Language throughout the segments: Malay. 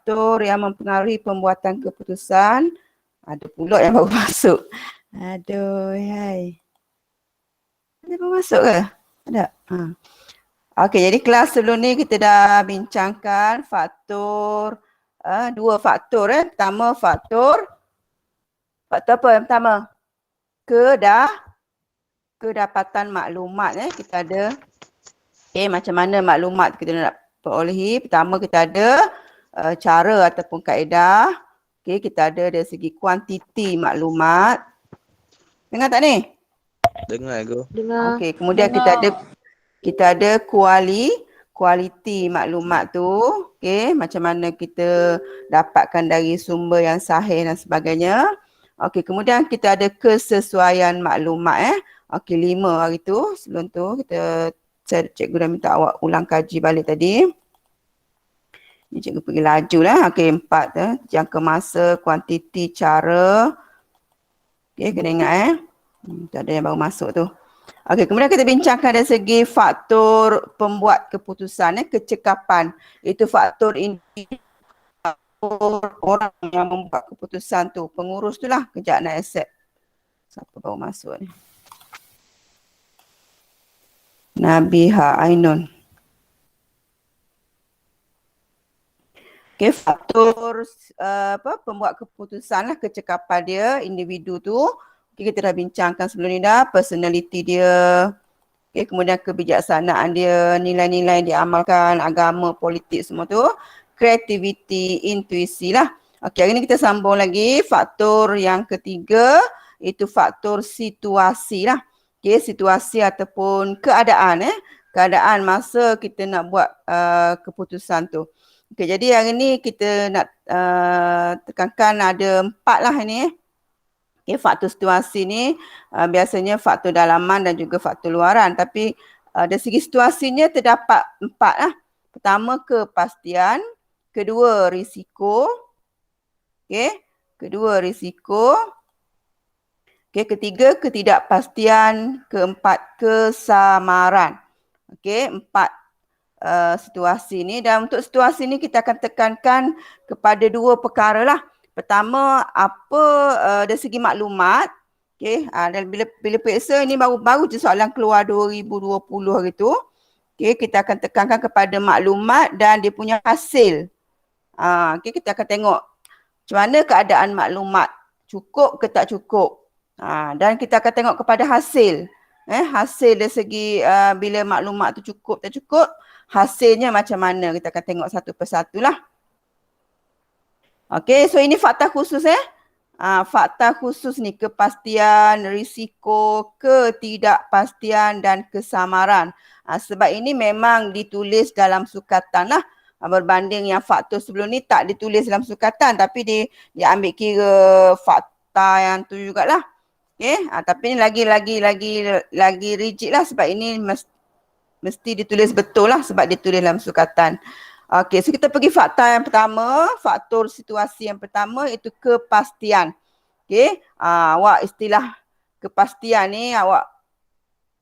faktor yang mempengaruhi pembuatan keputusan. Ada pula yang baru masuk. Aduh, hai. Ada baru masuk ke? Ada? Okey, jadi kelas sebelum ni kita dah bincangkan faktor, dua faktor. Pertama faktor apa yang pertama? Kedapatan maklumat. Kita ada macam mana maklumat kita nak perolehi. Pertama kita ada cara ataupun kaedah. Kita ada dari segi kuantiti maklumat. Dengar tak ni? Dengar aku. Dengar. Okey, kemudian kita ada kualiti maklumat tu. Okey, macam mana kita dapatkan dari sumber yang sahih dan sebagainya. Okey, kemudian kita ada kesesuaian maklumat. Okey, 5 hari tu. Sebelum tu cikgu dah minta awak ulang kaji balik tadi. Ni cikgu pergi laju lah. Okey, 4 jangka masa, kuantiti, cara. Okey, kena ingat tak ada yang baru masuk tu. Okey, kemudian kita bincangkan dari segi faktor pembuat keputusan, kecekapan. Itu faktor orang yang membuat keputusan tu. Pengurus tu lah, kejap nak accept. Siapa baru masuk ni? Nabiha Ainun. Okey, faktor pembuat keputusan lah, kecekapan dia, individu tu. Okey, kita dah bincangkan sebelum ni dah, personality dia. Okey, kemudian kebijaksanaan dia, nilai-nilai yang diamalkan, agama, politik semua tu. Kreativiti, intuisi lah. Okey, hari ni kita sambung lagi faktor yang ketiga, itu faktor situasi lah. Okey, situasi ataupun keadaan keadaan masa kita nak buat keputusan tu. Okey, jadi hari ni kita nak tekankan ada 4 lah ini. Okey, faktor situasi ni biasanya faktor dalaman dan juga faktor luaran. Tapi dari segi situasinya terdapat 4 lah. Pertama, kepastian. Kedua, risiko. Okey, kedua, risiko. Okey, ketiga, ketidakpastian. Keempat, kesamaran. Okey, 4 situasi ni. Dan untuk situasi ni kita akan tekankan kepada 2 perkara lah. Pertama, apa dari segi maklumat. Okey, dan bila periksa ni baru je soalan keluar 2020 hari tu. Okey, kita akan tekankan kepada maklumat dan dia punya hasil. Okey, kita akan tengok macam mana keadaan maklumat. Cukup ke tak cukup. Dan kita akan tengok kepada hasil. Hasil dari segi bila maklumat tu cukup tak cukup, hasilnya macam mana. Kita akan tengok satu persatu lah. Okey, so ini fakta khusus fakta khusus ni, kepastian, risiko, ketidakpastian dan kesamaran. Sebab ini memang ditulis dalam sukatan lah. Berbanding yang faktor sebelum ni tak ditulis dalam sukatan, tapi dia ambil kira fakta yang tu jugalah. Okey, tapi ni lagi rigid lah sebab ini mesti ditulis betul lah sebab ditulis dalam sukatan. Okey, so kita pergi fakta yang pertama, faktor situasi yang pertama itu kepastian. Okey, awak istilah kepastian ni awak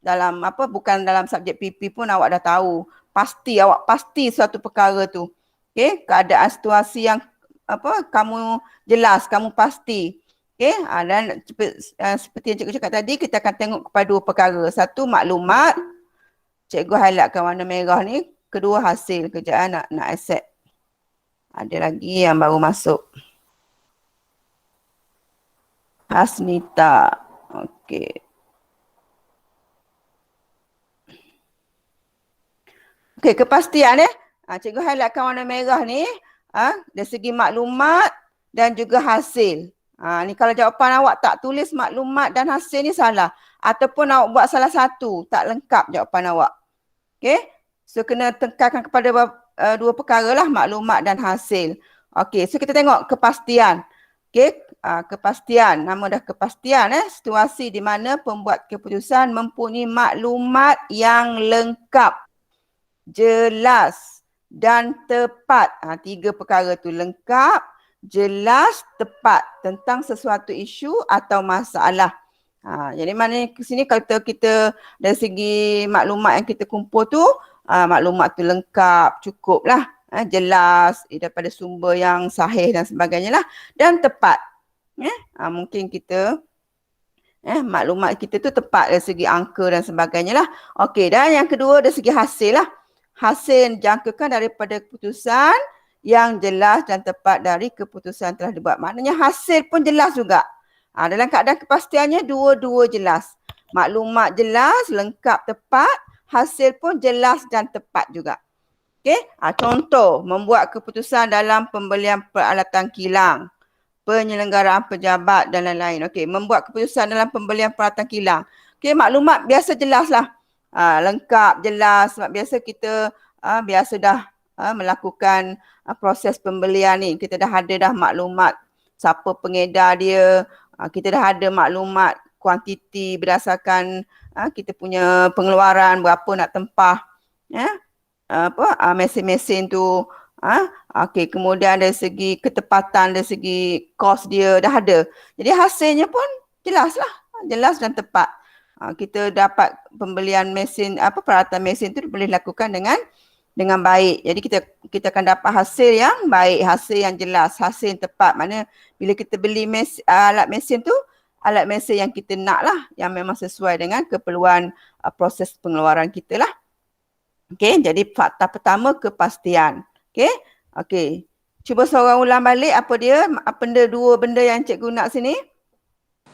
dalam bukan dalam subjek PP pun awak dah tahu. Awak pasti suatu perkara tu. Okey, keadaan situasi yang kamu jelas, kamu pasti. Okey, dan seperti yang cikgu cakap tadi, kita akan tengok kepada 2 perkara. Satu, maklumat. Cikgu highlightkan warna merah ni. Kedua, hasil. Kejap nak accept. Ada lagi yang baru masuk. Hasnita. Okey. Okey, kepastian cikgu highlightkan warna merah ni. Dari segi maklumat dan juga hasil. Ni kalau jawapan awak tak tulis maklumat dan hasil ni salah. Ataupun awak buat salah satu, tak lengkap jawapan awak. Okey, so kena tekankan kepada 2 perkara lah, maklumat dan hasil. Okey, so kita tengok kepastian. Okey, kepastian, nama dah kepastian situasi di mana pembuat keputusan mempunyai maklumat yang lengkap, jelas dan tepat. 3 perkara tu, lengkap, jelas, tepat tentang sesuatu isu atau masalah. Jadi mana ke sini kalau kita dari segi maklumat yang kita kumpul tu, maklumat tu lengkap, cukup lah. jelas daripada sumber yang sahih dan sebagainya lah, dan tepat. Mungkin kita maklumat kita tu tepat dari segi angka dan sebagainya lah. Okey, dan yang kedua dari segi hasil lah. Hasil dijangkakan daripada keputusan yang jelas dan tepat dari keputusan telah dibuat. Maknanya hasil pun jelas juga. Dalam keadaan kepastiannya dua-dua jelas. Maklumat jelas, lengkap, tepat. Hasil pun jelas dan tepat juga. Okey, contoh membuat keputusan dalam pembelian peralatan kilang, penyelenggaraan pejabat dan lain-lain. Okey, membuat keputusan dalam pembelian peralatan kilang. Okey, maklumat biasa jelaslah. Lengkap, jelas. Sebab biasa kita biasa dah melakukan proses pembelian ni. Kita dah ada dah maklumat siapa pengedar dia. Kita dah ada maklumat kuantiti berdasarkan kita punya pengeluaran, berapa nak tempah mesin-mesin tu. Okey, kemudian dari segi ketepatan, dari segi kos dia dah ada. Jadi hasilnya pun jelas lah, jelas dan tepat. Kita dapat pembelian mesin, peralatan mesin tu boleh lakukan dengan baik. Jadi kita akan dapat hasil yang baik, hasil yang jelas, hasil yang tepat. Mana bila kita beli alat mesin tu, alat mesin yang kita nak lah, yang memang sesuai dengan keperluan proses pengeluaran kita lah. Okey, jadi fakta pertama kepastian. Okey. Cuba seorang ulang balik apa dia, dua benda yang cikgu nak sini.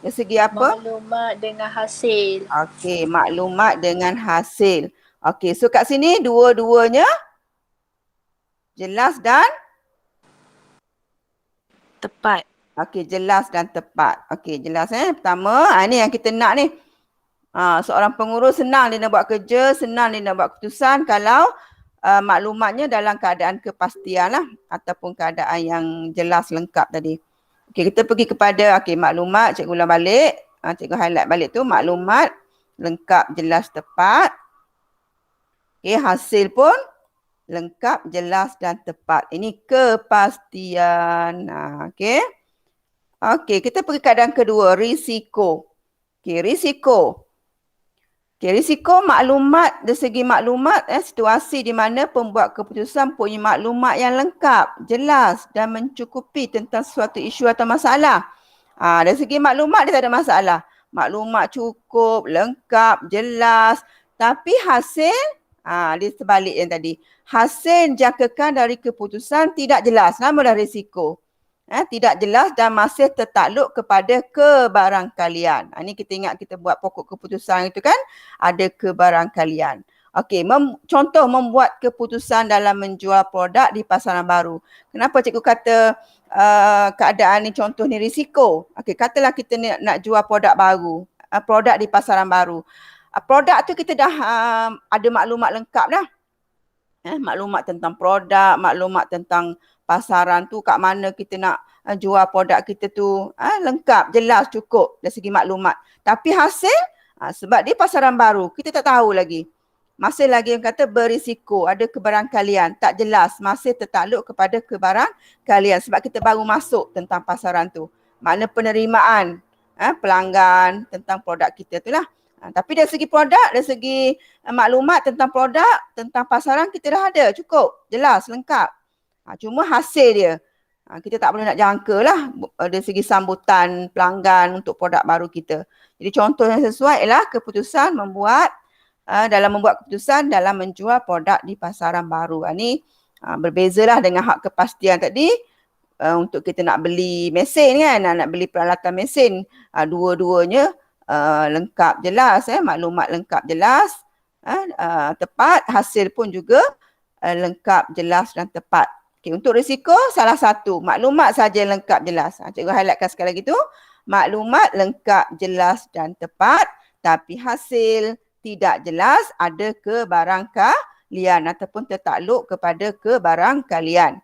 Dari segi apa? Maklumat dengan hasil. Okey, maklumat dengan hasil. Okey, so kat sini dua-duanya jelas dan tepat. Okey, jelas dan tepat. Okey, jelas pertama, ini yang kita nak ni. Seorang pengurus senang dia nak buat kerja, senang dia nak buat keputusan kalau maklumatnya dalam keadaan kepastian lah, ataupun keadaan yang jelas lengkap tadi. Okey, kita pergi kepada maklumat, cikgu ulang balik. Cikgu highlight balik tu, maklumat lengkap, jelas, tepat. Okey, hasil pun lengkap, jelas dan tepat. Ini kepastian. Okey. Okey, kita pergi keadaan kedua, risiko. Okey, risiko. Okey, risiko maklumat, dari segi maklumat, situasi di mana pembuat keputusan punya maklumat yang lengkap, jelas dan mencukupi tentang suatu isu atau masalah. Dari segi maklumat dia tak ada masalah. Maklumat cukup, lengkap, jelas. Tapi hasil, dia sebalik yang tadi. Hasil jangkakan dari keputusan tidak jelas, nama dah risiko. Tidak jelas dan masih tertakluk kepada kebarangkalian. Ini kita ingat kita buat pokok keputusan itu kan, ada kebarangkalian. Okey, contoh membuat keputusan dalam menjual produk di pasaran baru. Kenapa cikgu kata keadaan ni contoh ni risiko? Okey, katalah kita nak jual produk baru, produk di pasaran baru. Produk tu kita dah ada maklumat lengkap dah. Maklumat tentang produk, maklumat tentang pasaran tu, kat mana kita nak jual produk kita tu, lengkap, jelas, cukup dari segi maklumat. Tapi hasil, sebab dia pasaran baru, kita tak tahu lagi. Masih lagi yang kata berisiko, ada kebarangkalian, tak jelas, masih tertakluk kepada kebarangkalian sebab kita baru masuk tentang pasaran tu. Makna penerimaan pelanggan tentang produk kita tu lah. Tapi dari segi produk, dari segi maklumat tentang produk, tentang pasaran kita dah ada, cukup, jelas, lengkap. Cuma hasil dia, kita tak boleh nak jangka lah dari segi sambutan pelanggan untuk produk baru kita. Jadi contoh yang sesuai ialah keputusan dalam membuat keputusan dalam menjual produk di pasaran baru. Ini berbezalah dengan hak kepastian tadi. Untuk kita nak beli mesin kan, nak beli peralatan mesin, dua-duanya lengkap, jelas, maklumat lengkap, jelas, tepat, hasil pun juga lengkap, jelas dan tepat. Okay, untuk risiko salah satu, maklumat saja lengkap, jelas. Cikgu highlightkan sekali lagi tu, maklumat lengkap, jelas dan tepat, tapi hasil tidak jelas, ada kebarangkalian ataupun tertakluk kepada kebarangkalian.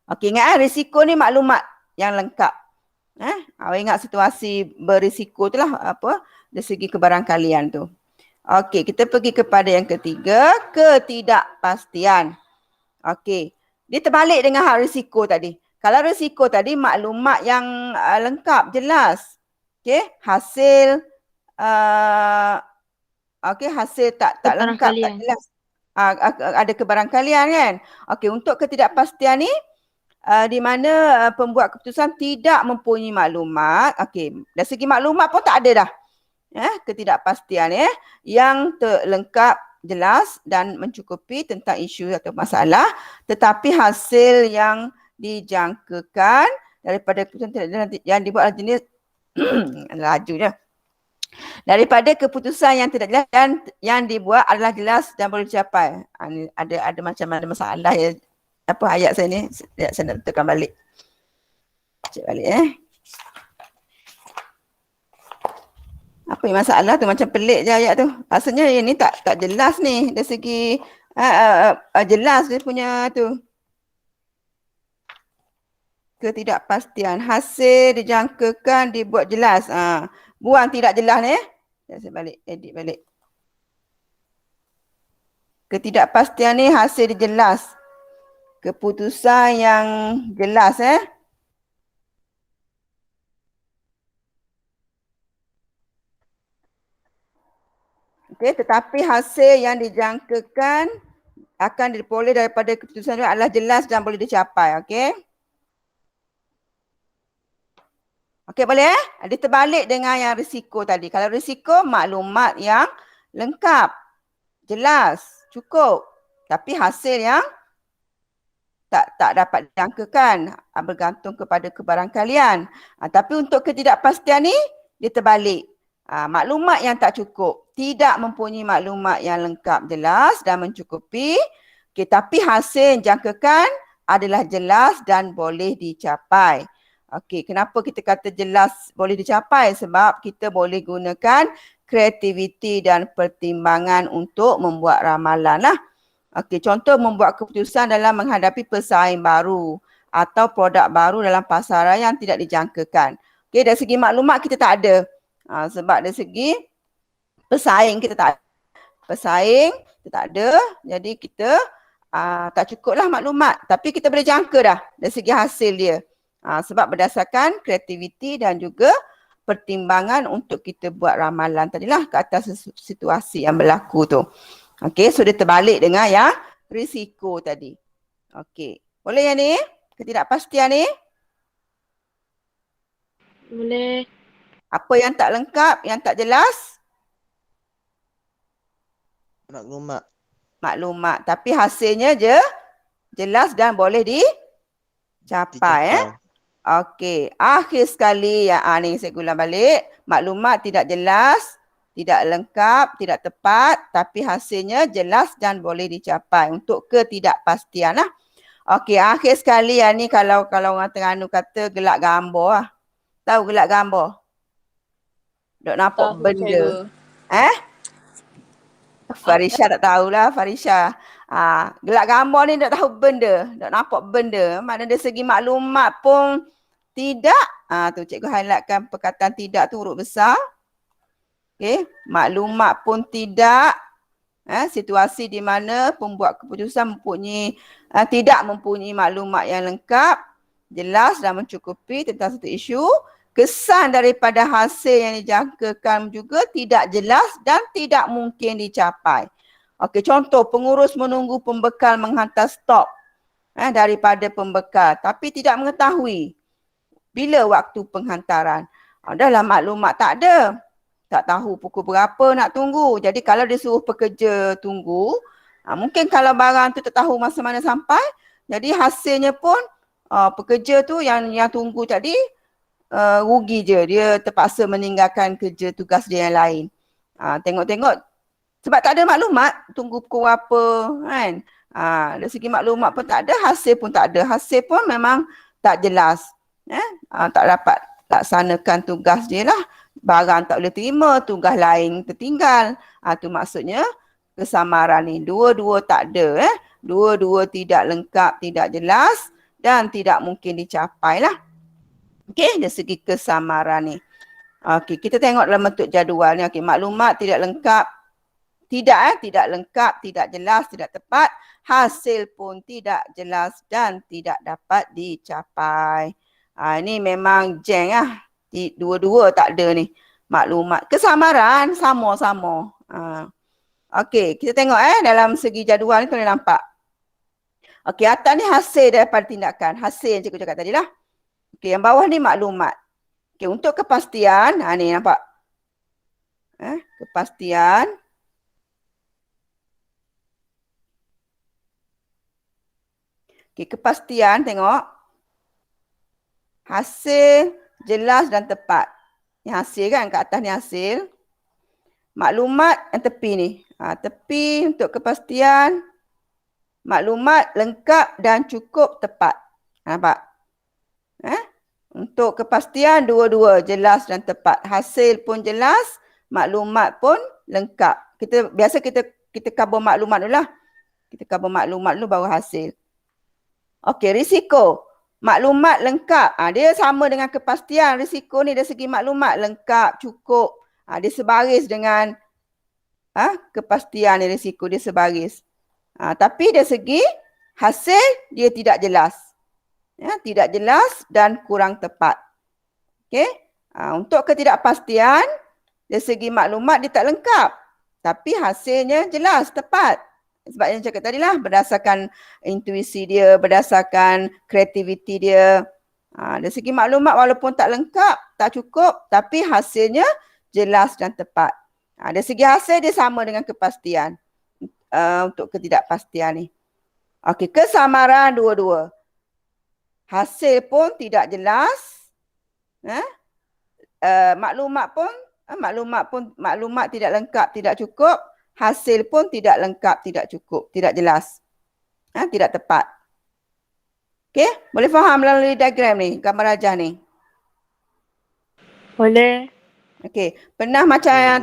Okey, ingat risiko ni maklumat yang lengkap. Awak ingat situasi berisiko tu lah, dari segi kebarangkalian tu. Okey, kita pergi kepada yang ketiga, ketidakpastian. Okey, dia terbalik dengan hak risiko tadi. Kalau risiko tadi maklumat yang lengkap, jelas. Okey, hasil hasil tak lengkap, tak jelas. ada kebarangkalian kan. Okey, untuk ketidakpastian ni di mana pembuat keputusan tidak mempunyai maklumat. Okey, dari segi maklumat pun tak ada dah. Ketidakpastian yang lengkap, jelas dan mencukupi tentang isu atau masalah, tetapi hasil yang dijangkakan daripada keputusan yang dibuat oleh jenis lajunya. Daripada keputusan yang tidak jelas dan yang dibuat adalah jelas dan boleh dicapai. Ada macam ada masalah ya. Apa ayat saya ni? Saya nak letakkan balik. Cek balik Apa yang masalah tu, macam pelik je ayat tu. Rasanya yang ni tak jelas ni dari segi jelas dia punya tu. Ketidakpastian. Hasil dijangkakan dibuat jelas. Buang tidak jelas ni. Saya balik, edit balik. Ketidakpastian ni hasil dia jelas. Keputusan yang jelas Okey, tetapi hasil yang dijangkakan akan diperoleh daripada keputusan itu adalah jelas dan boleh dicapai. Okey. Okey, boleh Dia terbalik dengan yang risiko tadi. Kalau risiko, maklumat yang lengkap, jelas, cukup. Tapi hasil yang tak dapat dijangkakan bergantung kepada kebarangkalian. Tapi untuk ketidakpastian ni, dia terbalik. Maklumat yang tak cukup, tidak mempunyai maklumat yang lengkap, jelas dan mencukupi. Okay, tapi hasil yang dijangkakan adalah jelas dan boleh dicapai. Okey, kenapa kita kata jelas boleh dicapai? Sebab kita boleh gunakan kreativiti dan pertimbangan untuk membuat ramalan lah. Okey, contoh membuat keputusan dalam menghadapi pesaing baru atau produk baru dalam pasaran yang tidak dijangkakan. Okey, dari segi maklumat kita tak ada. Sebab dari segi pesaing kita tak ada. Jadi kita tak cukuplah maklumat. Tapi kita boleh jangka dah dari segi hasil dia. Sebab berdasarkan kreativiti dan juga pertimbangan untuk kita buat ramalan tadilah ke atas situasi yang berlaku tu. Okey, so dia terbalik dengan yang risiko tadi. Okey, boleh yang ni? Ketidakpastian ni? Boleh. Apa yang tak lengkap, yang tak jelas? Maklumat. Tapi hasilnya je jelas dan boleh dicapai. Okey, akhir sekali ni saya ulang balik. Maklumat tidak jelas, tidak lengkap, tidak tepat, tapi hasilnya jelas dan boleh dicapai untuk ketidakpastian lah. Okey, akhir sekali ni kalau orang Terengganu kata gelak gambar lah. Tahu gelak gambar? Dok nampak benda. Farisha tak tahulah, Farisha. Gelak gambar ni dok tahu benda, dok nampak benda. Maknanya dari segi maklumat pun tidak. Tu cikgu highlightkan perkataan tidak tu huruf besar. Okey, maklumat pun tidak. Situasi di mana pembuat keputusan tidak mempunyai maklumat yang lengkap, jelas dan mencukupi tentang satu isu. Kesan daripada hasil yang dijangkakan juga tidak jelas dan tidak mungkin dicapai. Okey, contoh pengurus menunggu pembekal menghantar stok daripada pembekal tapi tidak mengetahui bila waktu penghantaran. Dahlah maklumat tak ada. Tak tahu pukul berapa nak tunggu. Jadi kalau dia suruh pekerja tunggu, mungkin kalau barang tu tak tahu masa mana sampai, jadi hasilnya pun pekerja tu yang tunggu tadi rugi je. Dia terpaksa meninggalkan kerja tugas dia yang lain. Tengok-tengok sebab tak ada maklumat, tunggu pukul berapa kan. Dari segi maklumat pun tak ada, hasil pun tak ada. Hasil pun memang tak jelas. Tak dapat laksanakan tugas dia lah. Barang tak boleh terima, tugas lain tertinggal. Tu maksudnya kesamaran ni. Dua-dua tak ada. Dua-dua tidak lengkap, tidak jelas dan tidak mungkin dicapai lah. Okey, dari segi kesamaran ni. Okey, kita tengok dalam bentuk jadual ni. Okey, maklumat tidak lengkap. Tidak lengkap, tidak jelas, tidak tepat. Hasil pun tidak jelas dan tidak dapat dicapai. Ini memang jeng lah. Dua-dua tak ada ni. Maklumat. Kesamaran sama-sama. Okey, kita tengok dalam segi jadual ni boleh nampak. Okey, atas ni hasil daripada tindakan. Hasil yang cikgu cakap tadi lah. Okey, yang bawah ni maklumat. Okey, untuk kepastian, ni nampak. Kepastian. Okey, kepastian tengok. Hasil jelas dan tepat. Ni hasil kan, kat atas ni hasil. Maklumat yang tepi ni. Tepi untuk kepastian. Maklumat lengkap dan cukup tepat. Nampak? Untuk kepastian dua-dua jelas dan tepat. Hasil pun jelas, maklumat pun lengkap. Biasa kita cover maklumat dulu lah. Kita cover maklumat dulu baru hasil. Okey, risiko. Maklumat lengkap. Dia sama dengan kepastian. Risiko ni dari segi maklumat lengkap, cukup. Dia sebaris dengan kepastian ni, risiko dia sebaris. Tapi dari segi hasil dia tidak jelas. Tidak jelas dan kurang tepat. Okey. Untuk ketidakpastian dari segi maklumat dia tak lengkap. Tapi hasilnya jelas, tepat. Sebab yang cakap tadi lah, berdasarkan intuisi dia, berdasarkan kreativiti dia. Dari segi maklumat walaupun tak lengkap, tak cukup, tapi hasilnya jelas dan tepat. Dari segi hasil dia sama dengan kepastian. Untuk ketidakpastian ni. Okey, kesamaran dua-dua. Hasil pun tidak jelas. Maklumat tidak lengkap, tidak cukup. Hasil pun tidak lengkap, tidak cukup, tidak jelas. Tidak tepat. Okey, boleh faham melalui diagram ni, gambar rajah ni? Boleh. Okey, pernah macam yang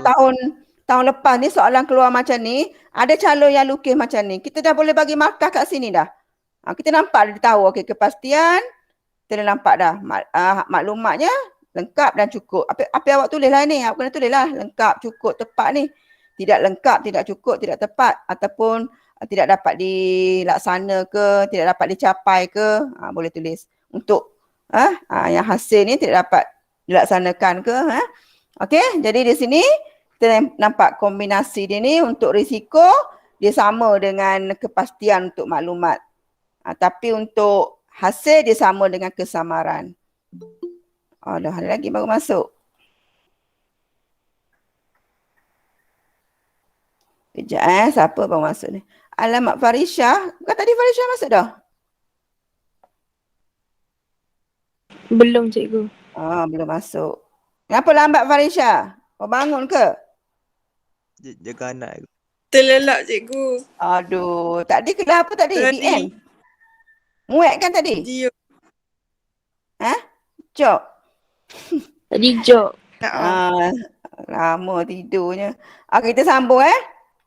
tahun lepas ni soalan keluar macam ni, ada calon yang lukis macam ni. Kita dah boleh bagi markah kat sini dah. Kita nampak dia tahu, okey, kepastian, kita dah nampak dah. Maklumatnya lengkap dan cukup. Apa awak tulis lah ni? Awak kena tulis lah, lengkap, cukup, tepat ni. Tidak lengkap, tidak cukup, tidak tepat ataupun tidak dapat dilaksana ke, tidak dapat dicapai ke, boleh tulis. Untuk yang hasil ni tidak dapat dilaksanakan ke. Okey, jadi di sini kita nampak kombinasi dia ni untuk risiko dia sama dengan kepastian untuk maklumat. Tapi untuk hasil dia sama dengan kesamaran. Dah ada lagi baru masuk. Kejap siapa baru masuk ni? Alamat Farisha. Bukan tadi Farisha masuk dah? Belum cikgu. Belum masuk. Kenapa lambat Farisha? Kau bangun ke? Jaga anak. Terlelap cikgu. Aduh, tadi kelas apa tadi? Tadi. BN? Muat kan tadi? Dia. Jok? Tadi jok. Lama tidurnya. Okey, kita sambung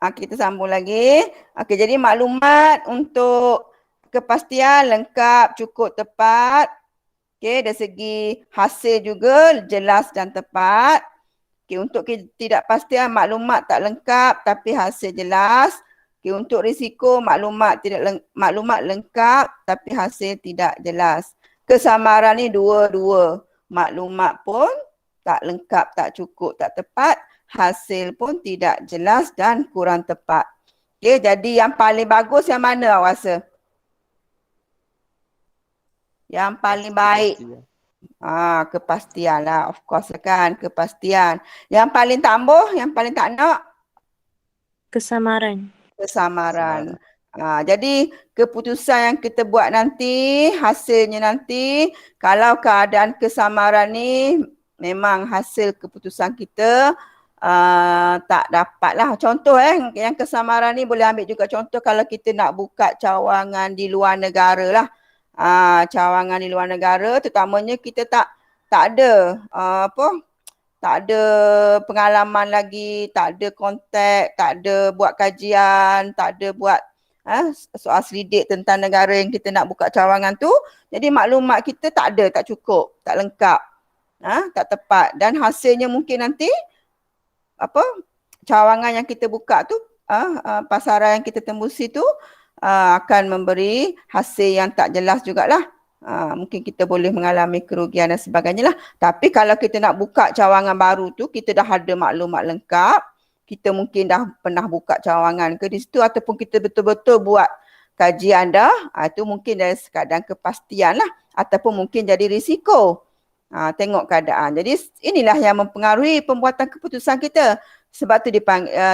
kita sambung lagi. Okey, jadi maklumat untuk kepastian lengkap, cukup, tepat. Okey, dari segi hasil juga jelas dan tepat. Okey, untuk ketidakpastian maklumat tak lengkap tapi hasil jelas. Okey, untuk risiko maklumat lengkap tapi hasil tidak jelas. Kesamaran ni dua-dua. Maklumat pun tak lengkap, tak cukup, tak tepat. Hasil pun tidak jelas dan kurang tepat. Okey, jadi yang paling bagus yang mana awak rasa? Yang paling baik. Kepastian lah. Of course kan, kepastian. Yang paling tambuh, yang paling tak nak? Kesamaran. Kesamaran. Jadi keputusan yang kita buat nanti, hasilnya nanti, kalau keadaan kesamaran ni memang hasil keputusan kita tak dapat lah. Contoh yang kesamaran ni boleh ambil juga contoh kalau kita nak buka cawangan di luar negara lah. Cawangan di luar negara terutamanya kita tak ada tak ada pengalaman lagi, tak ada kontak, tak ada buat kajian, tak ada buat soal selidik tentang negara yang kita nak buka cawangan tu. Jadi maklumat kita tak ada, tak cukup, tak lengkap, tak tepat dan hasilnya mungkin nanti cawangan yang kita buka tu, pasaran yang kita tembusi tu akan memberi hasil yang tak jelas jugalah. Mungkin kita boleh mengalami kerugian dan sebagainya lah. Tapi kalau kita nak buka cawangan baru tu, kita dah ada maklumat lengkap, kita mungkin dah pernah buka cawangan ke di situ ataupun kita betul-betul buat kajian dah, itu mungkin dari sekadar kepastian lah ataupun mungkin jadi risiko. Tengok keadaan. Jadi inilah yang mempengaruhi pembuatan keputusan kita. Sebab tu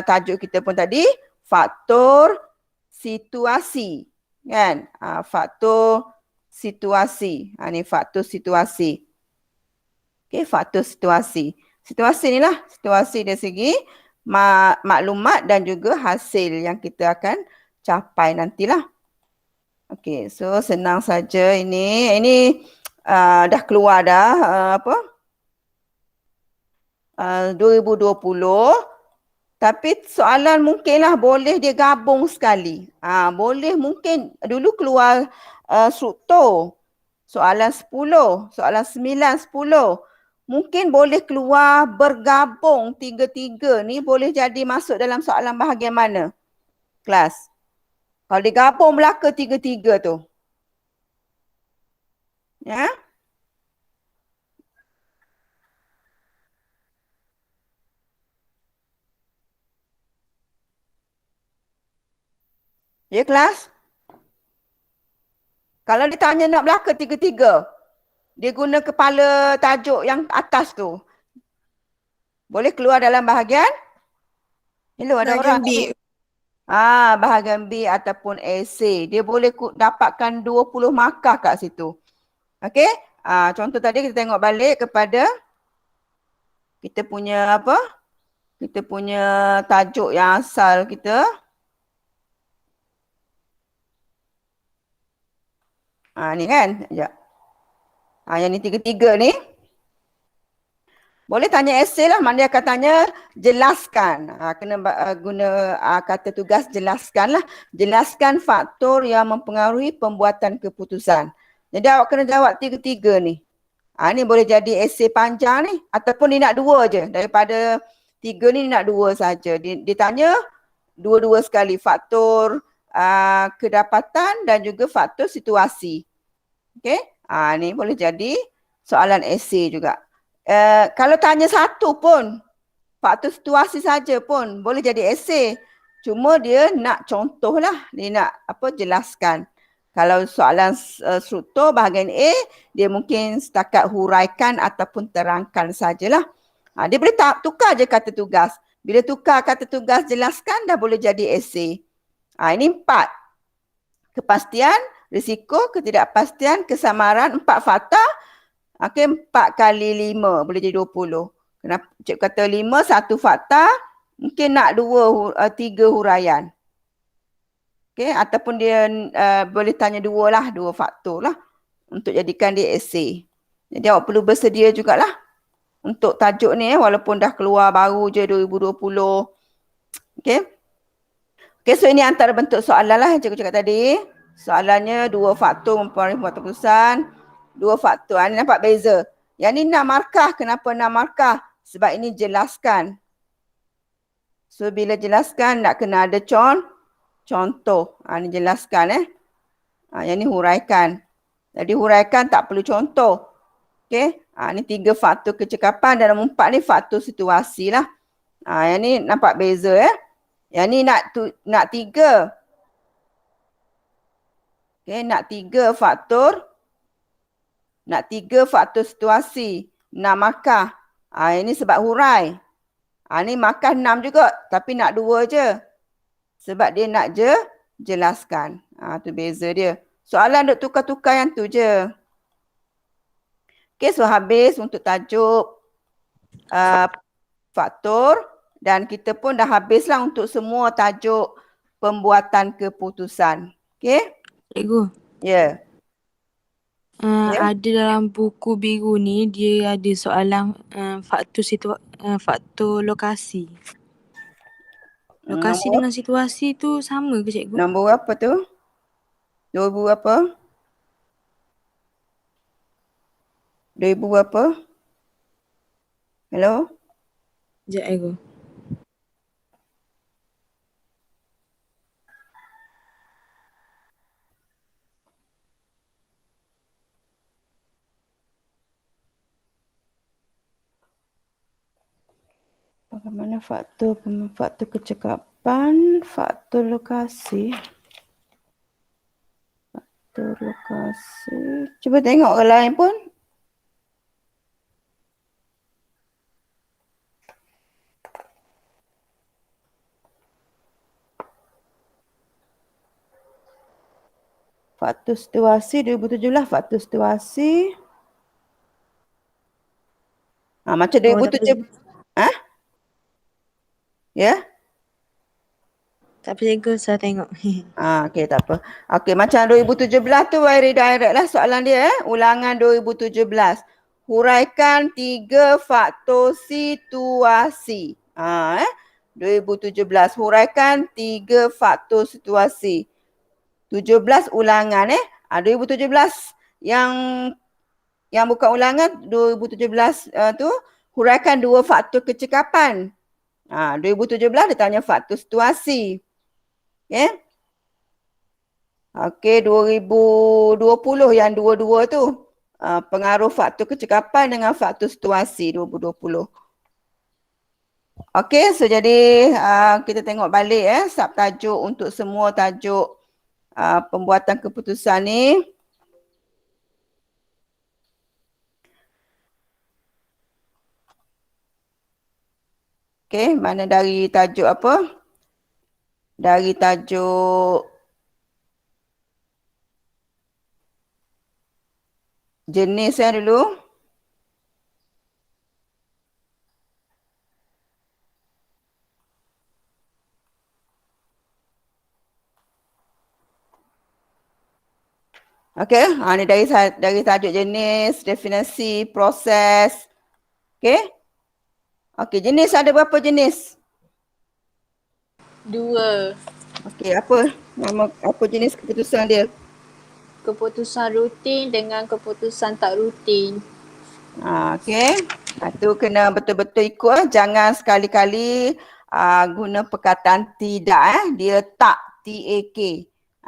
tajuk kita pun tadi faktor situasi. Kan? Faktor situasi. Ni faktor situasi. Okey, faktor situasi. Situasi ni lah, situasi dari segi maklumat dan juga hasil yang kita akan capai nantilah. Okey, so senang saja ini. Ini dah keluar dah 2020. Tapi soalan mungkinlah boleh dia gabung sekali. Boleh mungkin dulu keluar struktur. Soalan 10, soalan 9, 10. Mungkin boleh keluar bergabung tiga-tiga ni boleh jadi masuk dalam soalan bahagian mana? Kelas. Kalau digabung belaka tiga-tiga tu. Ya? Ya kelas? Kalau ditanya nak belaka tiga-tiga, dia guna kepala tajuk yang atas tu. Boleh keluar dalam bahagian? Hello, ada orang? Bahagian B. Bahagian B ataupun esei. Dia boleh dapatkan 20 markah kat situ. Okey? Contoh tadi kita tengok balik kepada kita punya apa? Kita punya tajuk yang asal kita. Ni kan? Sekejap. Yang ni tiga-tiga ni. Boleh tanya esei lah. Mana dia akan tanya jelaskan. Kena guna kata tugas jelaskan lah. Jelaskan faktor yang mempengaruhi pembuatan keputusan. Jadi awak kena jawab tiga-tiga ni. Ni boleh jadi esei panjang ni. Ataupun dia nak dua je. Daripada tiga ni dia nak dua saja. Dia tanya dua-dua sekali. Faktor kedapatan dan juga faktor situasi. Okey? Ni boleh jadi soalan esei juga. Kalau tanya satu pun, faktor situasi saja pun boleh jadi esei. Cuma dia nak contoh lah. Dia nak jelaskan. Kalau soalan struktur bahagian A, dia mungkin setakat huraikan ataupun terangkan sajalah. Dia boleh tukar je kata tugas. Bila tukar kata tugas jelaskan, dah boleh jadi esei. Ini 4. Kepastian, risiko, ketidakpastian, kesamaran, 4 fakta. Okey, 4 kali 5 boleh jadi 20. Kenapa cikgu kata 5, 1 fakta, mungkin nak 3 huraian. Okey, ataupun dia boleh tanya 2 lah, 2 faktor lah untuk jadikan dia esei. Jadi awak perlu bersedia jugalah untuk tajuk ni walaupun dah keluar baru je 2020. Okey. Okey, so ini antara bentuk soalan lah yang cikgu cakap tadi. Soalannya 2 faktor mempengaruhi pembuatan keputusan. 2 faktor. Ini nampak beza. Yang ni 6 markah. Kenapa 6 markah? Sebab ini jelaskan. So bila jelaskan nak kena ada contoh. Ini jelaskan yang ni huraikan. Jadi huraikan tak perlu contoh. Okey. Ini 3 faktor kecekapan dan nombor 4 ni faktor situasi lah. Yang ni nampak beza Yang ni nak 3. Okey, nak 3 faktor. Nak 3 faktor situasi. 6 markah. Ini sebab hurai. Ni markah 6 juga. Tapi nak 2 je. Sebab dia nak jelaskan. Tu beza dia. Soalan duk tukar-tukar yang tu je. Okey, so habis untuk tajuk faktor. Dan kita pun dah habislah untuk semua tajuk pembuatan keputusan. Okey? Cikgu. Ya. Ada dalam buku biru ni dia ada soalan faktor lokasi. Lokasi Nombor? dengan situasi tu sama ke cikgu? Nombor apa tu? 2000 apa? 2000 apa? Hello? Sekejap cikgu. Bagaimana faktor kecekapan, faktor lokasi. Faktor lokasi. Cuba tengok orang lain pun. Faktor situasi 2017, faktor situasi. Macam Oh, tak 2017. Ya? apa cikgu, saya tengok. Okey, tak apa. Okey, macam 2017 tu very direct lah soalan dia. Ulangan 2017. Huraikan 3 faktor situasi. 2017. Huraikan 3 faktor situasi. 17 ulangan 2017 yang bukan ulangan 2017 tu huraikan 2 faktor kecekapan. 2017 dia tanya faktor situasi. Okay. Okey, 2020 yang dua-dua tu. Pengaruh faktor kecekapan dengan faktor situasi 2020. Okey, so jadi kita tengok balik subtajuk untuk semua tajuk pembuatan keputusan ni. Okey, mana dari tajuk apa? Dari tajuk jenis dulu. Okey, ni dari tajuk jenis, definisi, proses. Okey. Okey, jenis ada berapa jenis? 2. Okey, apa jenis keputusan dia? Keputusan rutin dengan keputusan tak rutin. Okey. Itu kena betul-betul ikut. Jangan sekali-kali guna perkataan tidak. Dia tak, TAK.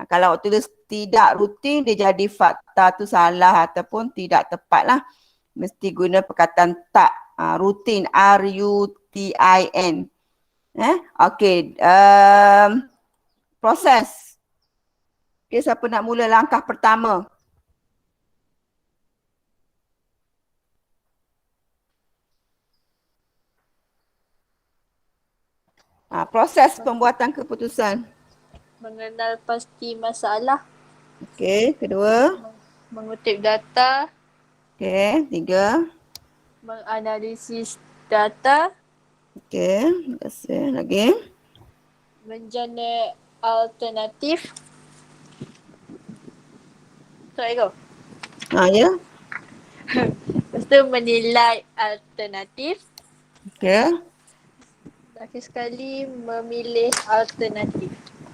Kalau tulis tidak rutin, dia jadi fakta tu salah ataupun tidak tepat lah. Mesti guna perkataan tak, rutin, RUTIN. Okey. Proses. Okey, siapa nak mula langkah pertama? Proses pembuatan keputusan. Mengenal pasti masalah. Okey, kedua. Mengutip data. Okey, 3. Menganalisis data. Okey, terima kasih. Lagi. Menjana alternatif. Sorry kau. Ya. Lepas tu menilai alternatif. Okey. Terakhir sekali memilih alternatif.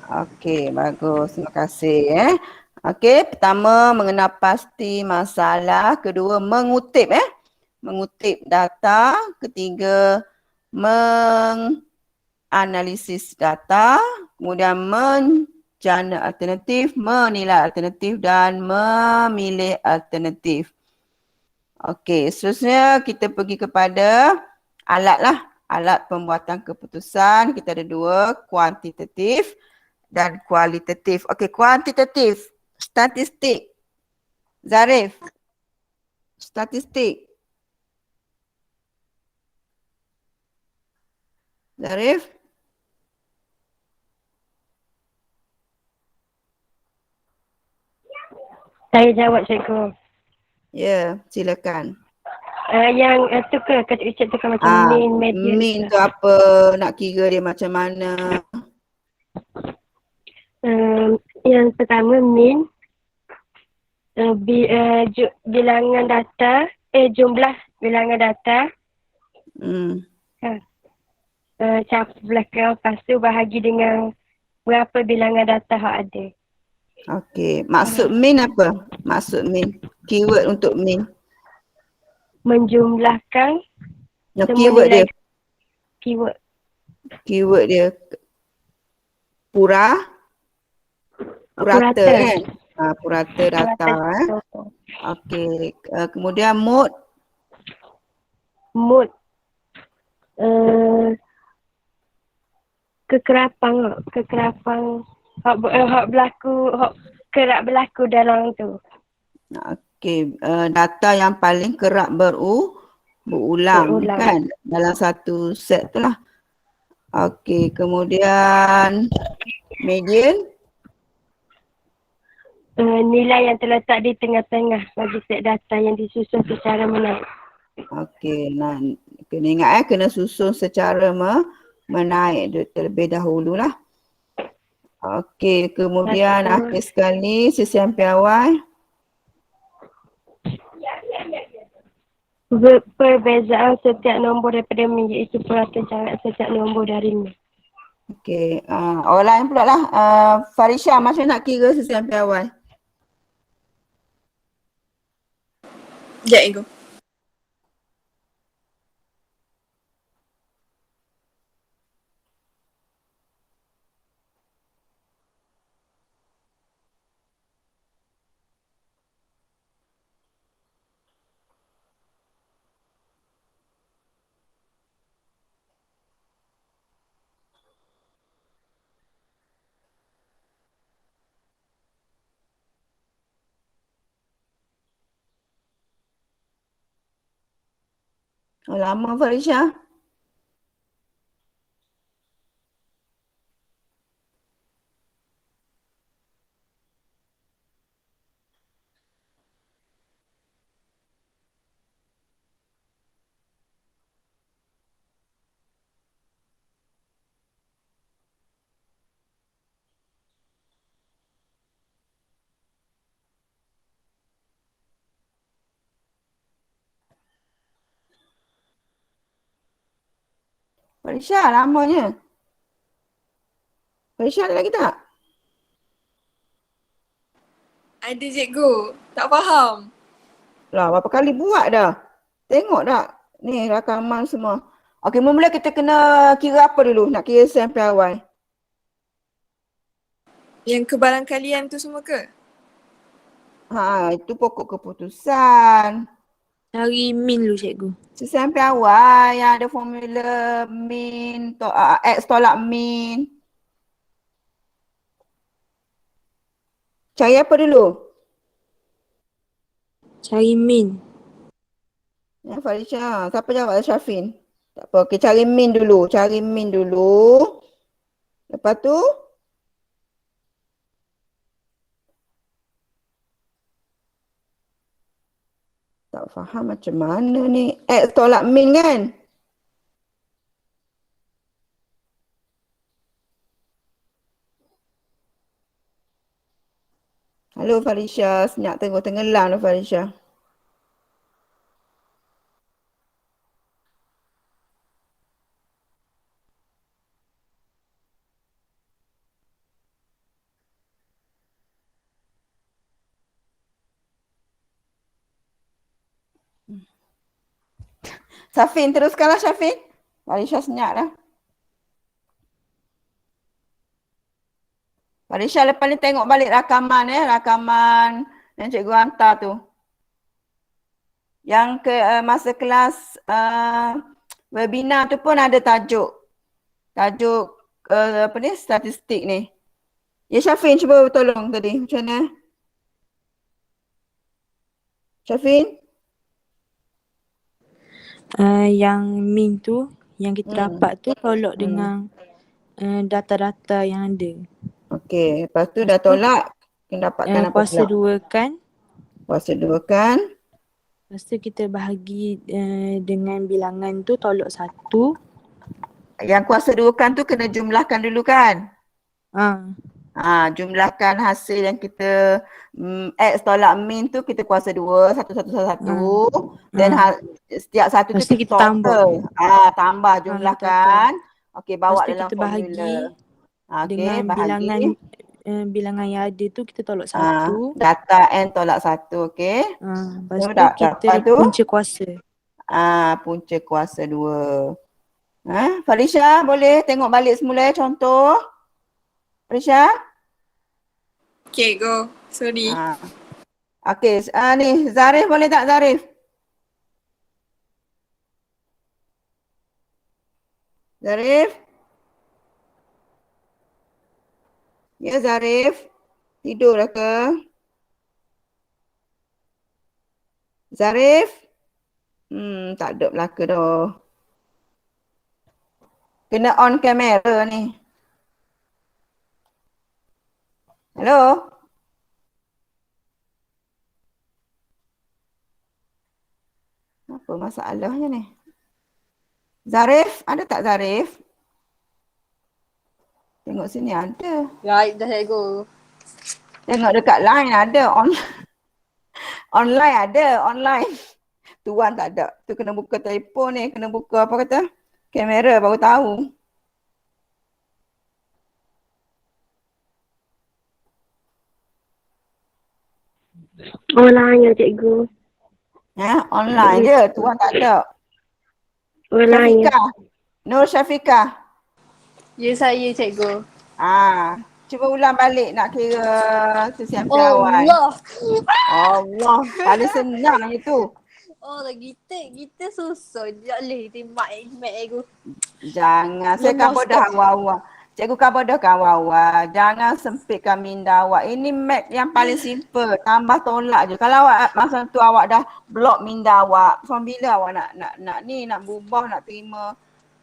Okey, bagus. Terima kasih. Okey, pertama mengenal pasti masalah. Kedua, mengutip. Mengutip data. Ketiga, menganalisis data. Kemudian menjana alternatif, menilai alternatif dan memilih alternatif. Okey, seterusnya kita pergi kepada alat lah. Alat pembuatan keputusan. Kita ada 2, kuantitatif dan kualitatif. Okey, kuantitatif. Statistik. Zarif. Statistik. Zarif. Saya jawab cikgu. Ya, silakan. Yang tu ke kata Richard tu kan macam mean, median. Mean tu apa? Nak kira dia macam mana? Yang pertama mean. Bilangan data. Jumlah bilangan data. Campur belakang. Lepas tu bahagi dengan berapa bilangan data yang ada. Okey. Maksud mean apa? Maksud mean. Keyword untuk mean. Menjumlahkan. Keyword dia. Keyword dia. Purata kan? Purata data. Okey. Kemudian mode. Mode. kekerapang hak berlaku hak kerap berlaku dalam tu. Okey, data yang paling kerap berulang Berulang. kan dalam satu set tu lah. Okey, kemudian median. Nilai yang terletak di tengah-tengah bagi set data yang disusun secara menaik. Okey, nah kena ingat kena susun secara menaik terlebih dahulu lah. Okey, kemudian Satu. akhir sekali sesian piawai. Perbezaan setiap nombor daripada min iaitu purata jarak setiap nombor dari min. Okey, orang lain pula lah. Farisha, macam nak kira sesian piawai? Sekejap, Ego. Oh, lama Farisha. Farisha, lamanya. Farisha ada lagi tak? Ada cikgu. Tak faham. Lah, berapa kali buat dah? Tengok tak? Ni rakaman semua. Okey, mula kita kena kira apa dulu? Nak kira sesian piawai. Yang kebalan kalian tu semua ke? Itu pokok keputusan. Cari min dulu cikgu. Sesian piawai yang ada formula min, X tolak min. Cari apa dulu? Cari min. Ya, Farisha. Siapa jawab? Syafin. Tak apa. Okey, cari min dulu. Cari min dulu. Lepas tu, tak faham macam mana ni. X tolak min kan? Halo Farisha. Senyap tengok tenggelam dah Farisha. Syafin, teruskanlah Syafin. Farisha senyap dah. Farisha lepas ni tengok balik rakaman rakaman yang cikgu hantar tu. Yang ke masa kelas webinar tu pun ada tajuk. Tajuk apa ni, statistik ni. Ya Syafin, cuba tolong tadi. Macam mana? Syafin? Yang min tu, yang kita dapat tu tolak dengan data-data yang ada. Okey, lepas tu dah tolak. Kena dapatkan apa Kuasa pula? 2 kan. Kuasa 2 kan? Lepas tu kita bahagi dengan bilangan tu tolak 1. Yang kuasa 2 kan tu kena jumlahkan dulu kan? Jumlahkan hasil yang kita X tolak min tu kita kuasa 2, satu. Dan setiap satu tu kita tambah. Tambah jumlahkan. Okey, bawa dalam kita formula. bahagi Okey, dengan bilangan yang ada tu kita tolak 1. Data N tolak 1, okey. Lepas tu kita punca kuasa. Punca kuasa 2. Farisha boleh tengok balik semula contoh. Farisha? Okay, go. Sorry. Okey, ni Zarif boleh tak Zarif? Zarif? Ya Zarif, tidur dah ke? Zarif? Tak ada belaka dah. Kena on kamera ni. Hello? Apa masalahnya ni? Zarif, ada tak Zarif? Tengok sini ada. Right, dah cikgu. Tengok dekat line ada. Online ada, online. Tuan tak ada. Tu kena buka telefon ni, kena buka apa kata? Kamera baru tahu. Online ya cikgu. Online je, tuan tak ada. Online ya. Syafiqah. Nur Syafiqah. Ya saya cikgu. Cuba ulang balik nak kira sesiam Oh awal. Allah. Allah, paling senang itu. Oh lah kita susah. Tak boleh timbak cikgu. Jangan, saya Lemah kabar dah awal-awal. Cikgu kabar dah ke awal-awal. Jangan sempitkan minda awak. Ini mat yang paling simple. Tambah tolak je. Kalau awak masa tu awak dah block minda awak, from bila awak nak berubah, nak terima.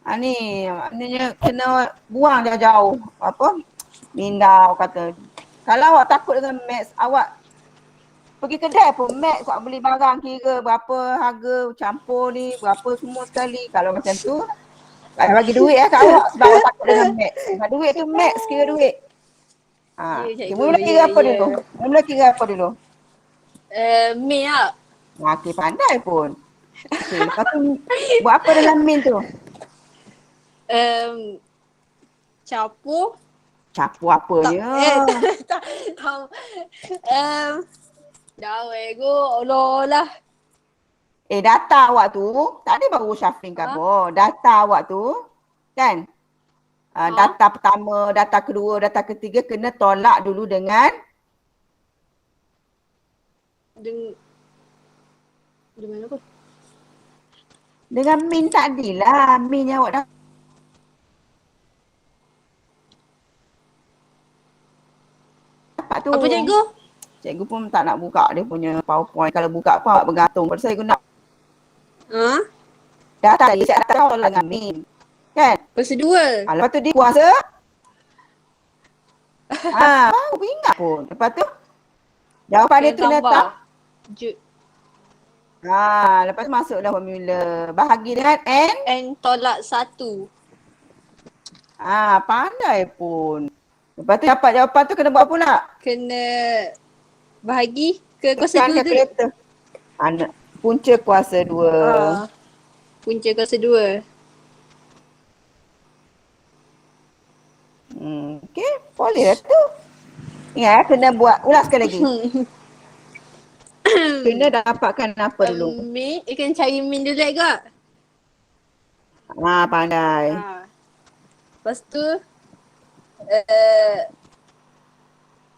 Ni, maknanya kena buang jauh-jauh. Apa? Minda awak kata. Kalau awak takut dengan maths, awak pergi kedai pun maths, awak beli barang kira berapa harga campur ni, berapa semua sekali. Kalau macam tu, bagi duit kat awak sebab awak takut dengan maths. Sebab duit tu maths kira duit. Ya, Okay, cikgu. mula kira apa dulu? Mula kira apa dulu? Min lah. Okay, pandai pun. Okay, lepas tu buat apa dalam min tu? Campur. Capu apanya? Tak. Dah cikgu. Allah lah. Data awak tu, tadi baru Syafrin khabar. Data awak tu, kan? Data pertama, data kedua, data ketiga kena tolak dulu dengan Dengan apa? dengan min tadilah. Min yang awak dah dapat tu. Apa cikgu? Cikgu pun tak nak buka dia punya PowerPoint. Kalau buka apa awak bergantung. Pada saya guna data tadi, saya datang tolak dengan min. Kan? Prosedur. Lepas tu dia kuasa. Baru ingat pun. Lepas tu jawapan dia tu kena tak. Lepas tu masuklah formula. Bahagi dengan N. N tolak 1. Pandai pun. Lepas tu dapat jawapan tu kena buat pula. Kena bahagi ke kuasa Tekan 2 tu. kalkulator. Punca kuasa 2. Punca kuasa 2. Okay, boleh lah tu. Ingat kena buat, ulang sekali lagi. Kena dapatkan apa dulu? Min, kena cari min dulu ke? Pandai. Lepas tu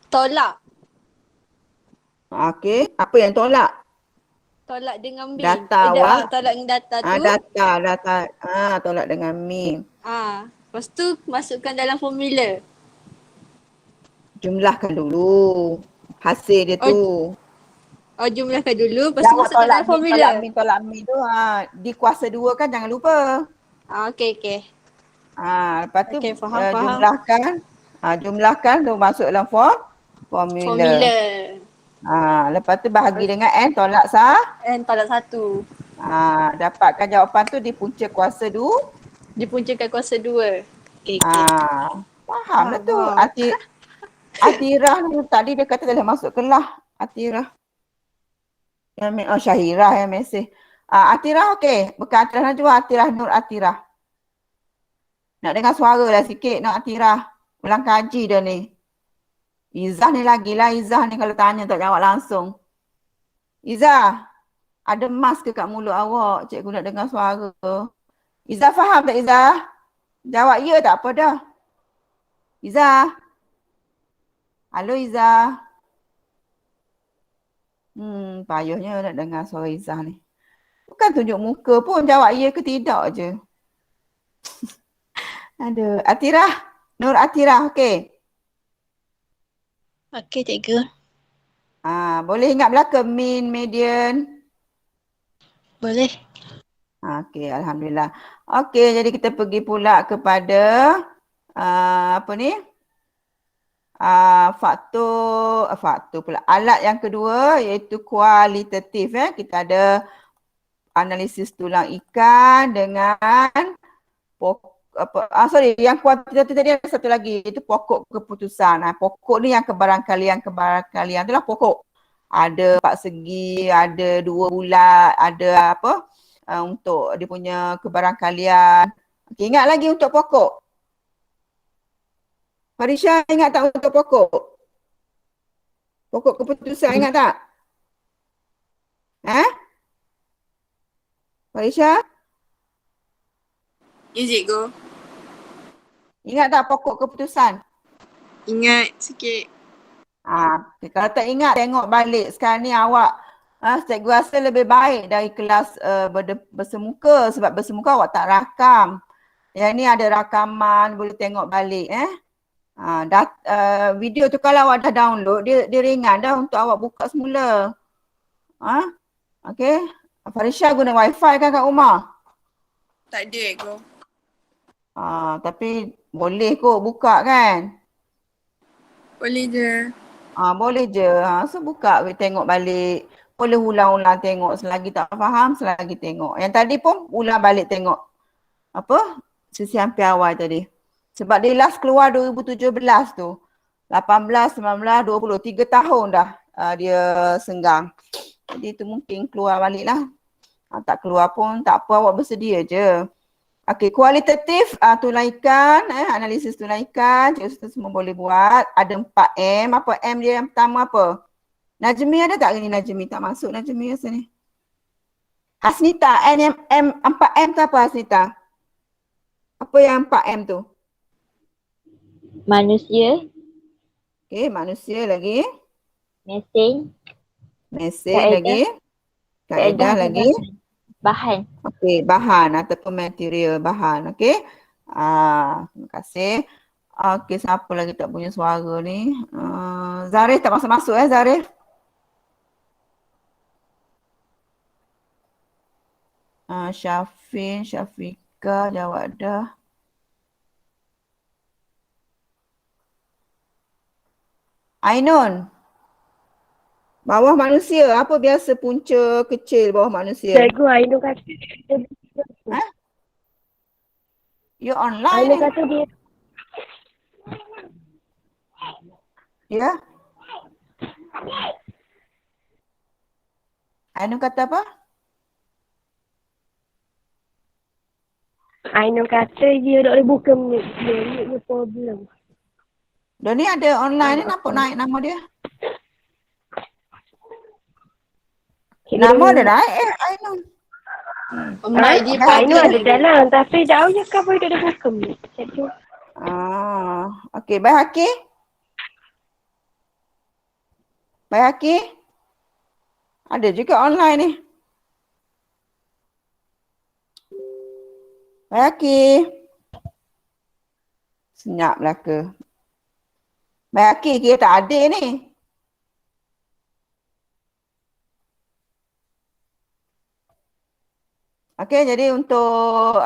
tolak. Okay, apa yang tolak? Tolak dengan min. Data awak. Tolak dengan data tu. Data. Tolak dengan min. Lepas tu masukkan dalam formula. Jumlahkan dulu hasil dia tu. Jumlahkan dulu. Lepas tu masukkan dalam formula. Tolak min tu. Di kuasa 2 kan jangan lupa. Okay. Lepas tu Faham. jumlahkan tu masuk dalam formula. Lepas tu bahagi dengan N tolak N tolak 1. Dapatkan jawapan tu di punca kuasa 2. Dipuncakan kuasa 2. Okay. Faham lah tu. Atirah ni tadi dia kata dah masuk kelas. Atirah. Syahirah yang mesej. Atirah okey. Bukan Atirah Najwa, Atirah Nur Atirah. Nak dengar suara lah sikit Nur Atirah. Ulang kaji dah ni. Izzah ni lagilah. Izzah ni kalau tanya tak jawab langsung. Izzah, ada mas ke kat mulut awak? Cikgu nak dengar suara. Izzah faham tak Izzah? Jawab ya tak apa dah. Izzah. Halo Izzah. Payahnya nak dengar suara Izzah ni. Bukan tunjuk muka pun, jawab ya ke tidak je. Aduh, Atirah. Nur Atirah, okey. Okey, cikgu. Boleh ingat belaka mean, median? Boleh. Okey, Alhamdulillah. Okey, jadi kita pergi pula kepada apa ni? Faktor pula. Alat yang kedua iaitu kualitatif. Kita ada analisis tulang ikan dengan yang kuantitatif tadi ada satu lagi, itu pokok keputusan. Pokok ni yang kebarangkalian itulah pokok. Ada 4 segi, ada 2 bulat, ada untuk dia punya kebarangkalian. Okay, ingat lagi untuk pokok. Farisha ingat tak untuk pokok? Pokok keputusan ingat tak? Farisha? Ya, cikgu. Ingat tak pokok keputusan? Ingat sikit. Kalau tak ingat, tengok balik. Sekarang ni awak, cikgu rasa lebih baik dari kelas bersemuka sebab bersemuka awak tak rakam. Yang ni ada rakaman, boleh tengok balik. Video tu kalau awak dah download, dia ringan dah untuk awak buka semula. Okay. Farisha guna wifi kan kat rumah? Tak ada, cikgu. Tapi boleh kot buka kan? Boleh je. Boleh je. So buka, tengok balik. Boleh ulang-ulang tengok selagi tak faham, selagi tengok. Yang tadi pun ulang balik tengok. Sesi hampir awal tadi. Sebab dia last keluar 2017 tu. 18, 19, 20. 3 tahun dah dia senggang. Jadi tu mungkin keluar balik lah. Tak keluar pun tak apa, awak bersedia je. Okey, kualitatif tulang ikan, analisis tulang ikan, cikgu semua boleh buat. Ada 4M. Apa M dia yang pertama apa? Najmi ada tak ni Najmi? Tak masuk Najmi rasa ni. Hasnita, 4M tu apa Hasnita? Apa yang 4M tu? Manusia, Okey, manusia lagi. mesin, Mesin Kaedah. lagi. Kaedah lagi. bahan. Okey, bahan ataupun material bahan. Okey. Terima kasih. Okey, siapa lagi tak punya suara ni? Zarif tak masuk-masuk Zarif? Syafin, Syafika jawab dah. Ainun. Bawah manusia, apa biasa punca kecil bawah manusia? Cikgu Ainul kata You online Ainul ni? kata dia Ya? Ainun kata apa? Ainul kata dia tak boleh buka mute dia problem. Dia ni ada online ni, nampak naik nama dia. Nama dia naik Ainun. Mic dia Ainul ada problem. dalam tapi dah je kan boleh tak ada buka mute. Cikgu. Okey, baik Haki. Baik Haki. Ada juga online ni. Baik Haki. Senyap belaka. Baik Haki, kira tak ada ni. Okey, jadi untuk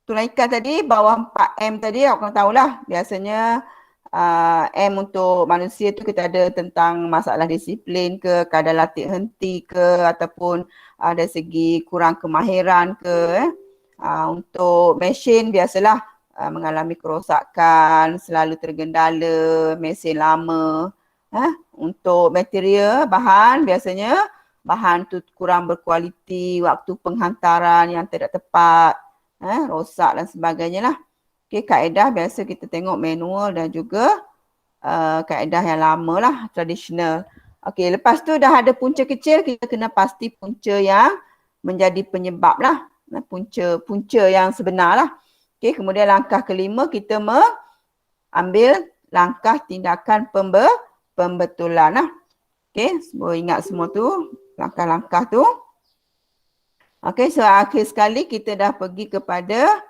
tulang ikan tadi, bawah 4M tadi awak kena tahulah. Biasanya M untuk manusia tu kita ada tentang masalah disiplin ke, kadar latih henti ke, ataupun dari segi kurang kemahiran ke. Untuk mesin biasalah mengalami kerosakan, selalu tergendala, mesin lama. Untuk material, bahan biasanya bahan tu kurang berkualiti, waktu penghantaran yang tidak tepat, rosak dan sebagainya lah. Okay, kaedah biasa kita tengok manual dan juga kaedah yang lama lah, tradisional. Okay, lepas tu dah ada punca kecil, kita kena pasti punca yang menjadi penyebab lah. Punca yang sebenar lah. Okay, kemudian langkah kelima kita mengambil langkah tindakan pembetulan lah. Okay, semua ingat semua tu, langkah-langkah tu. Okay, so akhir sekali kita dah pergi kepada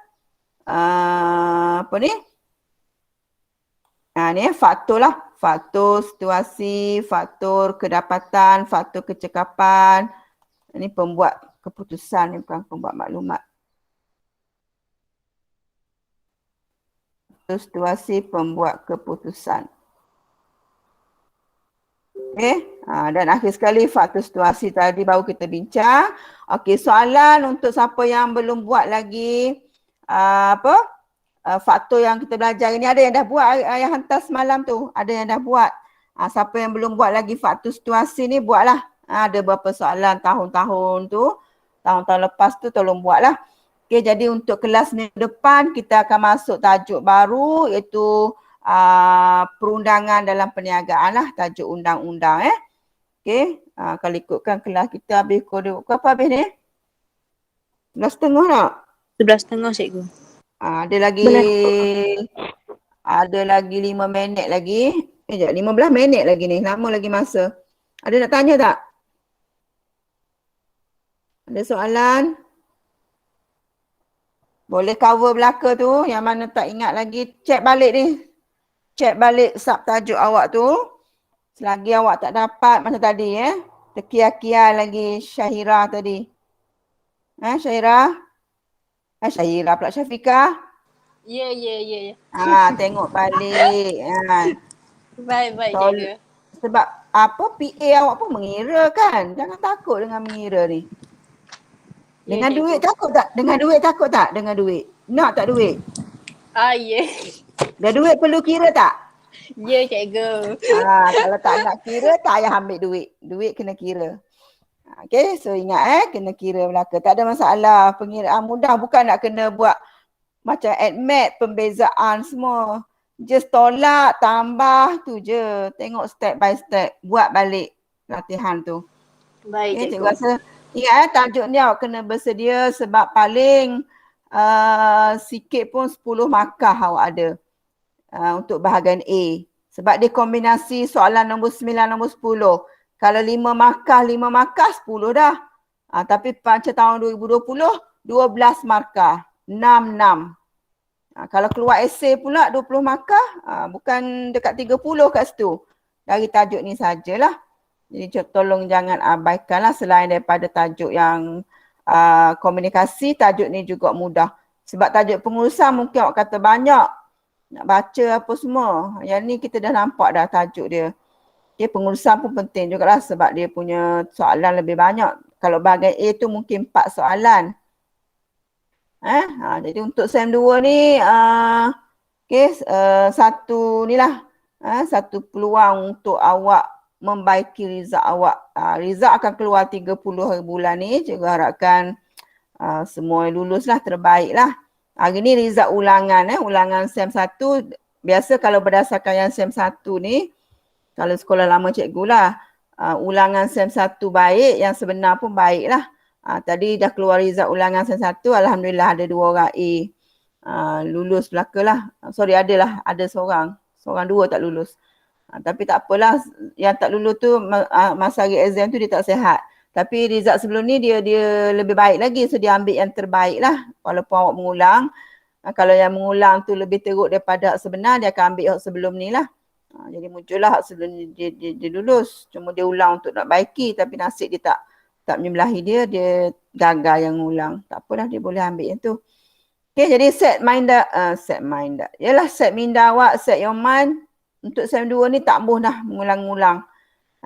Ni faktor lah. Faktor situasi, faktor kedapatan, faktor kecekapan. Ini pembuat keputusan, ni bukan pembuat maklumat. Situasi pembuat keputusan. Okey, dan akhir sekali faktor situasi tadi baru kita bincang. Okey, soalan untuk siapa yang belum buat lagi faktor yang kita belajar ni, ada yang dah buat, yang hantar semalam tu, ada yang dah buat. Siapa yang belum buat lagi faktor situasi ni, buatlah. Ada beberapa soalan tahun-tahun tu, tahun-tahun lepas tu tolong buatlah. Okey, jadi untuk kelas minggu depan kita akan masuk tajuk baru iaitu perundangan dalam perniagaan lah, tajuk undang-undang Okey, kalau ikutkan kelas kita habis pukul apa habis ni? 11.30 tak? 11.30 cikgu. Ada lagi 5 minit lagi. 15 minit lagi ni, lama lagi masa. Ada nak tanya tak? Ada soalan? Boleh cover belaka tu, yang mana tak ingat lagi, check balik ni. Check balik subtajuk awak tu. Selagi awak tak dapat macam tadi terkiar-kiar lagi Syahira tadi. Syahira? Syahira pula, Syafiqah. Ya. Tengok balik. Baik, cikgu. Sebab PA awak pun mengira kan. Jangan takut dengan mengira ni. Dengan duit takut tak? Dengan duit takut tak? Dengan duit. Nak tak duit? Ya. Dah duit perlu kira tak? Ya, cikgu. Kalau tak nak kira, tak payah ambil duit. Duit kena kira. Okay, so ingat kena kira belaka. Tak ada masalah. Pengiraan mudah, bukan nak kena buat macam admit, pembezaan semua. Just tolak, tambah tu je. Tengok step by step. Buat balik latihan tu. Baik, Okay, cikgu. cikgu rasa ingat tajuk ni awak kena bersedia sebab paling sikit pun 10 markah awak ada untuk bahagian A. Sebab dia kombinasi soalan nombor 9, nombor 10. Kalau 5 markah 10 dah. Tapi macam tahun 2020, 12 markah, 6. Kalau keluar esei pula 20 markah, bukan dekat 30 kat situ. Dari tajuk ni sajalah. Jadi tolong jangan abaikanlah, selain daripada tajuk yang komunikasi, tajuk ni juga mudah. Sebab tajuk pengurusan mungkin awak kata banyak, nak baca apa semua. Yang ni kita dah nampak dah tajuk dia. Okay, pengurusan pun penting jugalah sebab dia punya soalan lebih banyak. Kalau bahagian A tu mungkin 4 soalan. Jadi untuk SEM 2 ni, satu ni lah. Satu peluang untuk awak membaiki result awak. Result akan keluar 30 hari bulan ni. Cikgu harapkan semua lulus lah, terbaik lah. Hari ni result ulangan. Ulangan SEM 1. Biasa kalau berdasarkan yang SEM 1 ni, kalau sekolah lama cikgu lah, ulangan SEM 1 baik, yang sebenar pun baik lah. Tadi dah keluar result ulangan SEM 1, Alhamdulillah ada 2 orang A. Lulus belaka lah. Ada seorang 2 tak lulus. Tapi tak apalah, yang tak lulus tu masa hari exam tu dia tak sihat. Tapi result sebelum ni dia lebih baik lagi, so dia ambil yang terbaik lah. Walaupun awak mengulang, kalau yang mengulang tu lebih teruk daripada hak sebenar, dia akan ambil hak sebelum ni lah. Jadi muncullah hak sebelum ni dia lulus. Cuma dia ulang untuk nak baiki, tapi nasib dia tak menyebelahi dia gagal yang mengulang. Tak apalah, dia boleh ambil yang tu. Okay, jadi set minda. Yalah, set minda awak, set your mind. Untuk SEM 2 ni tak mahu dah mengulang-ulang.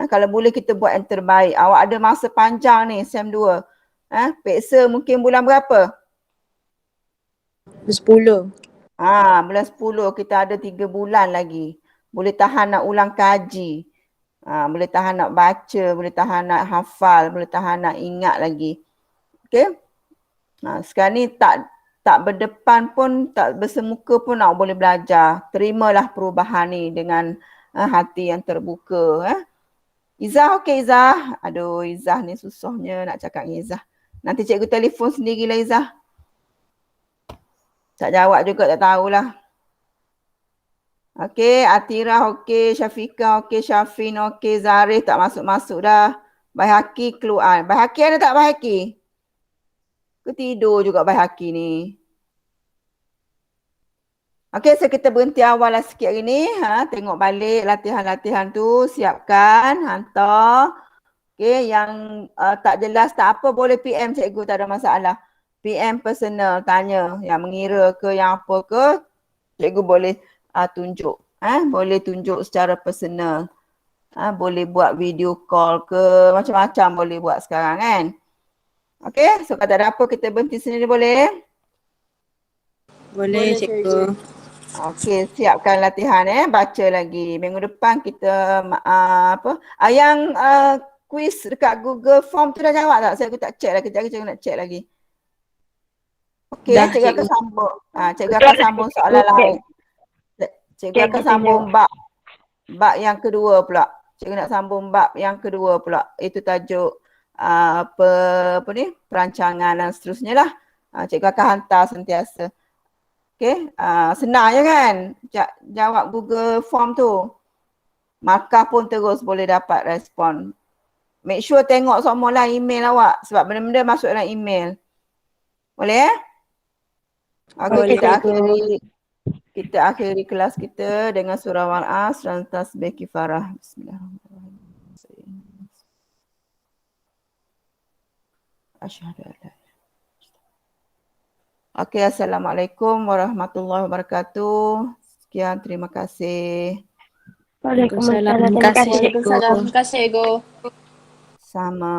Kalau boleh kita buat yang terbaik. Awak ada masa panjang ni SEM 2. Peksa mungkin bulan berapa? 10. Bulan 10 kita ada 3 bulan lagi. Boleh tahan nak ulang kaji. Boleh tahan nak baca, boleh tahan nak hafal, boleh tahan nak ingat lagi. Okay? Sekarang ni tak berdepan pun, tak bersemuka pun awak boleh belajar. Terimalah perubahan ni dengan hati yang terbuka. Izzah, okey Izzah? Aduh, Izzah ni susahnya nak cakap dengan Izzah. Nanti cikgu telefon sendirilah Izzah. Tak jawab juga, tak tahulah. Okey, Atirah okey, Syafiqah okey, Syafin okey, Zarif tak masuk-masuk dah. Baihaqi keluar. Baihaqi ada tak Baihaqi? Ke tidur juga Baihaqi ni? Okey, so kita berhenti awal lah sikit hari ni. Tengok balik latihan-latihan tu, siapkan, hantar. Okey, yang tak jelas tak apa boleh PM cikgu, tak ada masalah. PM personal, tanya yang mengira ke yang apa ke, cikgu boleh tunjuk. Boleh tunjuk secara personal. Boleh buat video call ke, macam-macam boleh buat sekarang kan. Okey, so kalau tak ada apa kita berhenti sendiri boleh? Boleh, cikgu. Okey, siapkan latihan baca lagi. Minggu depan kita yang quiz dekat Google Form tu dah jawab tak? Saya tak check lagi, cikgu nak check lagi. Okey, Dah, cikgu akan cikgu. sambung. Cikgu akan sambung soalan lain. Cikgu akan sambung bab yang kedua pula. Cikgu nak sambung bab yang kedua pula. Itu tajuk apa ni? Perancangan dan seterusnya lah. Cikgu akan hantar sentiasa. Okey, senang je kan jawab Google Form tu. Markah pun terus boleh dapat respon. Make sure tengok semua lah email awak sebab benda-benda masuk dalam email. Boleh Okey, Boleh, kita akhiri kelas kita dengan surah Al-As dan tasbih kifarah. Bismillahirrahmanirrahim. Asyhadu an la ilaha. Okey, Assalamualaikum warahmatullahi wabarakatuh. Sekian, terima kasih. Waalaikumsalam. Terima kasih, cikgu. Waalaikumsalam. Terima kasih, cikgu. Sama.